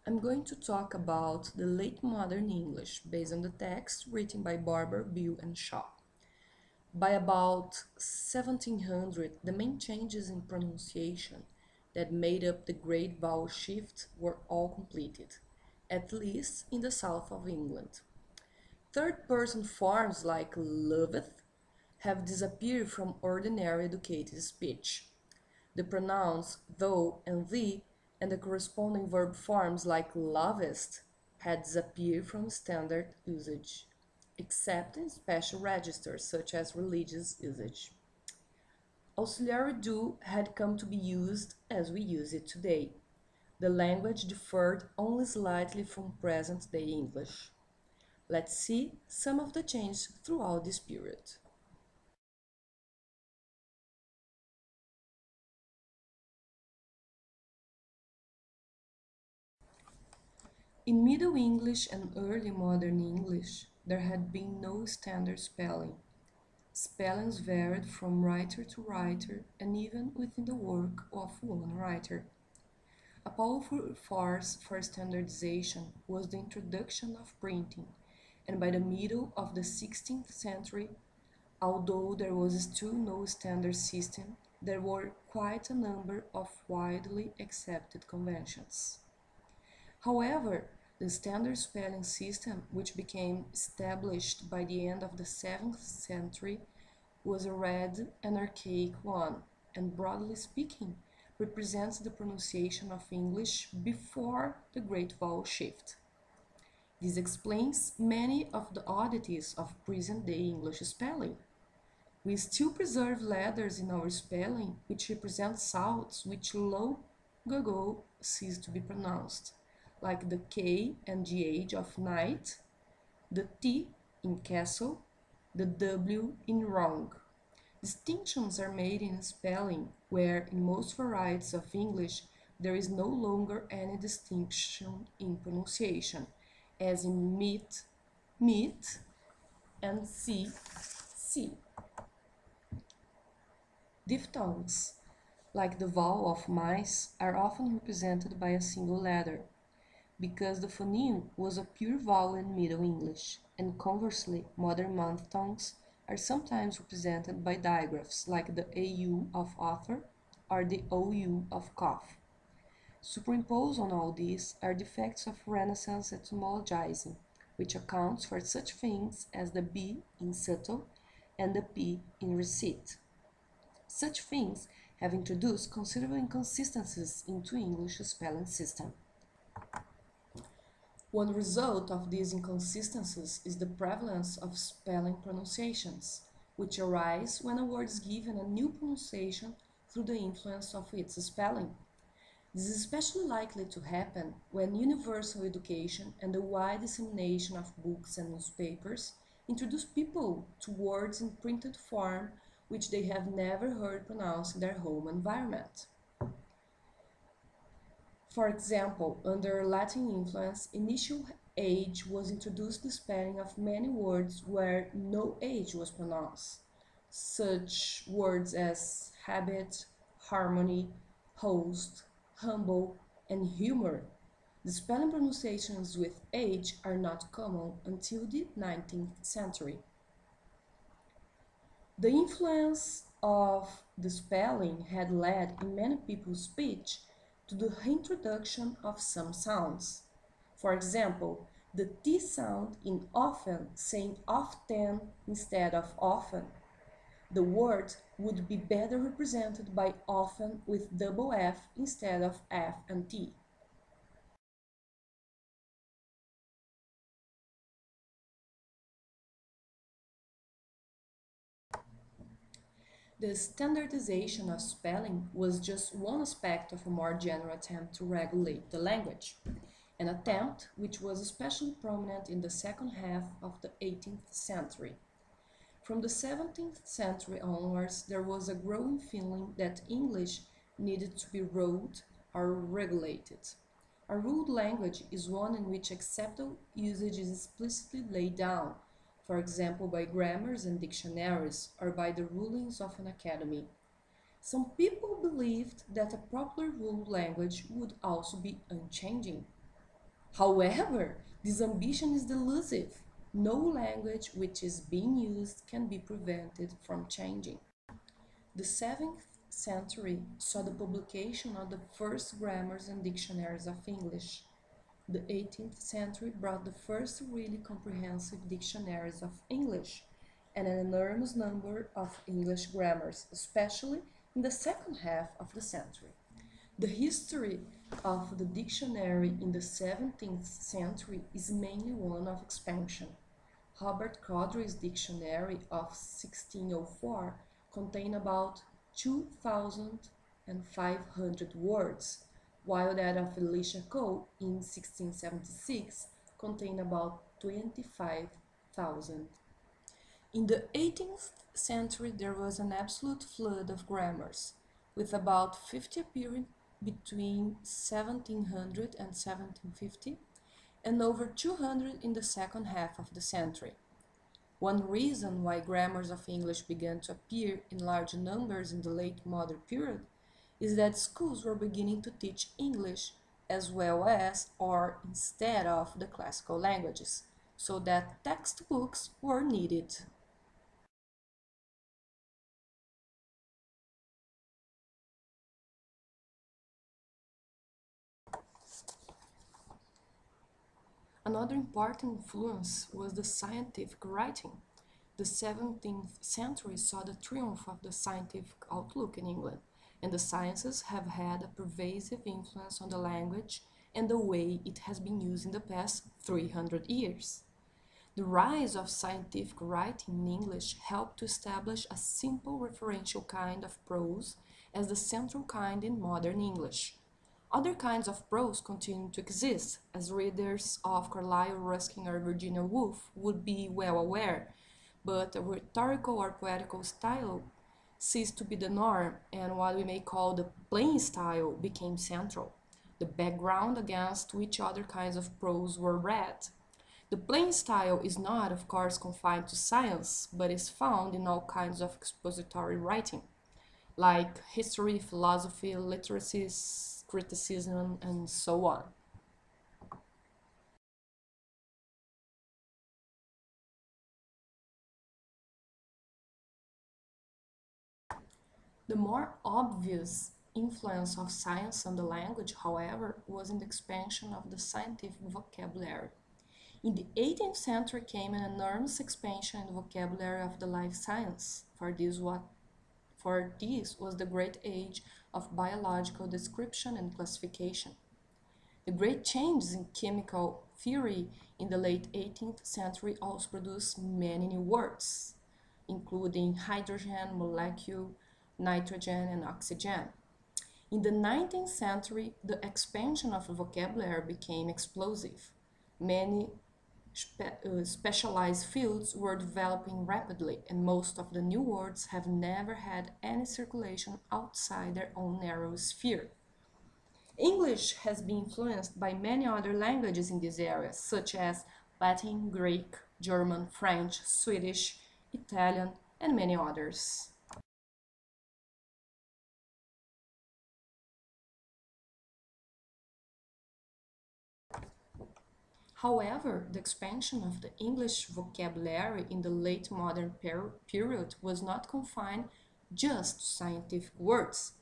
I'm going to talk about the late modern English based on the text written by Barber, Beale, and Shaw. By about 1700, the main changes in pronunciation that made up the great vowel shift were all completed, at least in the south of England. Third person forms like loveth have disappeared from ordinary educated speech. The pronouns thou and thee and the corresponding verb forms like lovest had disappeared from standard usage, except in special registers such as religious usage. Auxiliary do had come to be used as we use it today. The language differed only slightly from present-day English. Let's see some of the changes throughout this period. In Middle English and early modern English, there had been no standard spelling. Spellings varied from writer to writer and even within the work of one writer. A powerful force for standardization was the introduction of printing, and by the middle of the 16th century, although there was still no standard system, there were quite a number of widely accepted conventions. However, the standard spelling system, which became established by the end of the 7th century, was a red and archaic one, and broadly speaking, represents the pronunciation of English before the Great Vowel Shift. This explains many of the oddities of present-day English spelling. We still preserve letters in our spelling which represent sounds which long ago ceased to be pronounced, like the K and GH of night, the T in castle, the W in wrong. Distinctions are made in spelling, where in most varieties of English there is no longer any distinction in pronunciation, as in meat, meat, and sea. Diphthongs, like the vowel of mice, are often represented by a single letter, because the phoneme was a pure vowel in Middle English, and conversely, modern monophthongs are sometimes represented by digraphs like the AU of author or the OU of cough. Superimposed on all these are defects of Renaissance etymologizing, which accounts for such things as the B in subtle and the P in receipt. Such things have introduced considerable inconsistencies into English spelling system. One result of these inconsistencies is the prevalence of spelling pronunciations, which arise when a word is given a new pronunciation through the influence of its spelling. This is especially likely to happen when universal education and the wide dissemination of books and newspapers introduce people to words in printed form which they have never heard pronounced in their home environment. For example, under Latin influence, initial age was introduced the spelling of many words where no age was pronounced, such words as habit, harmony, host, humble, and humor. The spelling pronunciations with age are not common until the 19th century. The influence of the spelling had led in many people's speech to the introduction of some sounds. For example, the T sound in often, saying often instead of often. The word would be better represented by often with double F instead of F and T. The standardization of spelling was just one aspect of a more general attempt to regulate the language, an attempt which was especially prominent in the second half of the 18th century. From the 17th century onwards, there was a growing feeling that English needed to be ruled or regulated. A ruled language is one in which acceptable usage is explicitly laid down, for example by grammars and dictionaries or by the rulings of an academy. Some people believed that a properly ruled language would also be unchanging. However, this ambition is delusive. No language which is being used can be prevented from changing. The 7th century saw the publication of the first grammars and dictionaries of English. The 18th century brought the first really comprehensive dictionaries of English and an enormous number of English grammars, especially in the second half of the century. The history of the dictionary in the 17th century is mainly one of expansion. Robert Cowdery's dictionary of 1604 contained about 2,500 words, while that of Elisha Coe in 1676 contained about 25,000. In the 18th century, there was an absolute flood of grammars, with about 50 appearing between 1700 and 1750, and over 200 in the second half of the century. One reason why grammars of English began to appear in large numbers in the late modern period is that schools were beginning to teach English as well as or instead of the classical languages, so that textbooks were needed. Another important influence was the scientific writing. The 17th century saw the triumph of the scientific outlook in England, and the sciences have had a pervasive influence on the language and the way it has been used in the past 300 years. The rise of scientific writing in English helped to establish a simple referential kind of prose as the central kind in modern English. Other kinds of prose continue to exist, as readers of Carlyle, Ruskin, or Virginia Woolf would be well aware, but a rhetorical or poetical style ceased to be the norm, and what we may call the plain style became central, the background against which other kinds of prose were read. The plain style is not, of course, confined to science, but is found in all kinds of expository writing, like history, philosophy, literacy, criticism, and so on. The more obvious influence of science on the language, however, was in the expansion of the scientific vocabulary. In the 18th century came an enormous expansion in the vocabulary of the life science. For this was the great age of biological description and classification. The great changes in chemical theory in the late 18th century also produced many new words, including hydrogen, molecule, nitrogen, and oxygen. In the 19th century, the expansion of the vocabulary became explosive. Many specialized fields were developing rapidly, and most of the new words have never had any circulation outside their own narrow sphere. English has been influenced by many other languages in this area, such as Latin, Greek, German, French, Swedish, Italian, and many others. However, the expansion of the English vocabulary in the late modern period was not confined just to scientific words.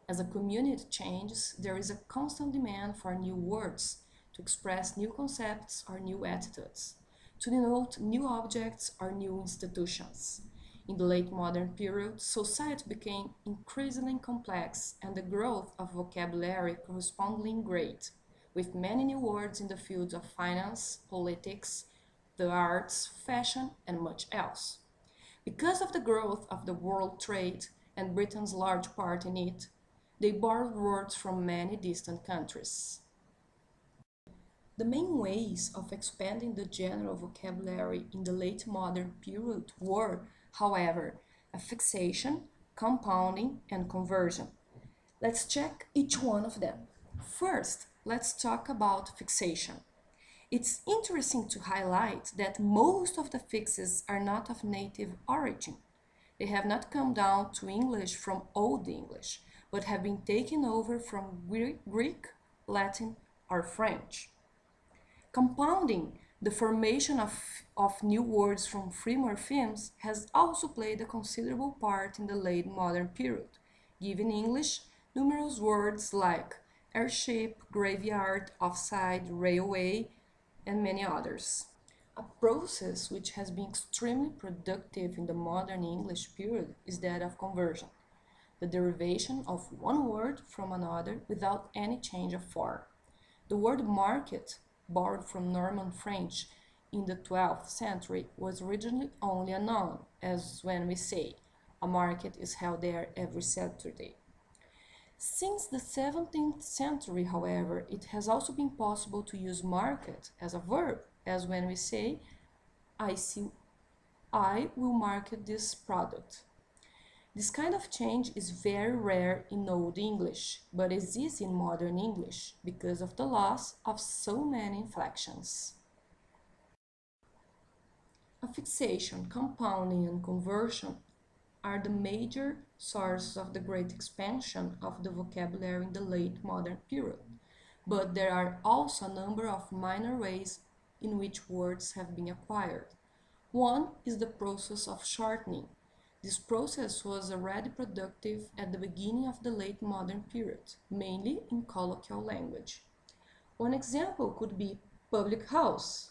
As a community changes, there is a constant demand for new words to express new concepts or new attitudes, to denote new objects or new institutions. In the late modern period, society became increasingly complex and the growth of vocabulary correspondingly great, with many new words in the fields of finance, politics, the arts, fashion, and much else. Because of the growth of the world trade and Britain's large part in it, they borrowed words from many distant countries. The main ways of expanding the general vocabulary in the late modern period were, however, affixation, compounding, and conversion. Let's check each one of them. First, let's talk about fixation. It's interesting to highlight that most of the fixes are not of native origin. They have not come down to English from Old English, but have been taken over from Greek, Latin, or French. Compounding, the formation of new words from free morphemes has also played a considerable part in the late modern period, giving English numerous words like airship, graveyard, offside, railway, and many others. A process which has been extremely productive in the modern English period is that of conversion, the derivation of one word from another without any change of form. The word market, borrowed from Norman French in the 12th century, was originally only a noun, as when we say, a market is held there every Saturday. Since the 17th century, however, it has also been possible to use market as a verb, as when we say, I will market this product. This kind of change is very rare in Old English, but exists in modern English because of the loss of so many inflections. Affixation, compounding, and conversion are the major sources of the great expansion of the vocabulary in the late modern period, but there are also a number of minor ways in which words have been acquired. One is the process of shortening. This process was already productive at the beginning of the late modern period, mainly in colloquial language. One example could be public house,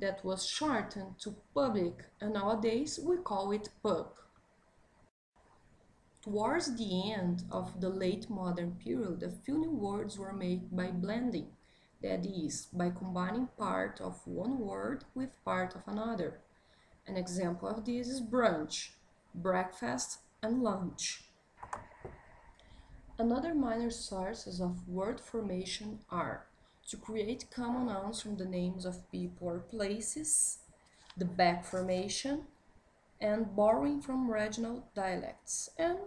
that was shortened to public, and nowadays we call it pub. Towards the end of the late modern period, a few new words were made by blending, that is, by combining part of one word with part of another. An example of this is brunch, breakfast, and lunch. Another minor sources of word formation are to create common nouns from the names of people or places, the back formation, and borrowing from regional dialects, and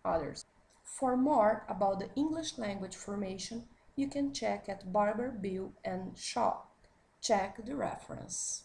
others. For more about the English language formation, you can check at Barber, Bill, and Shaw. Check the reference.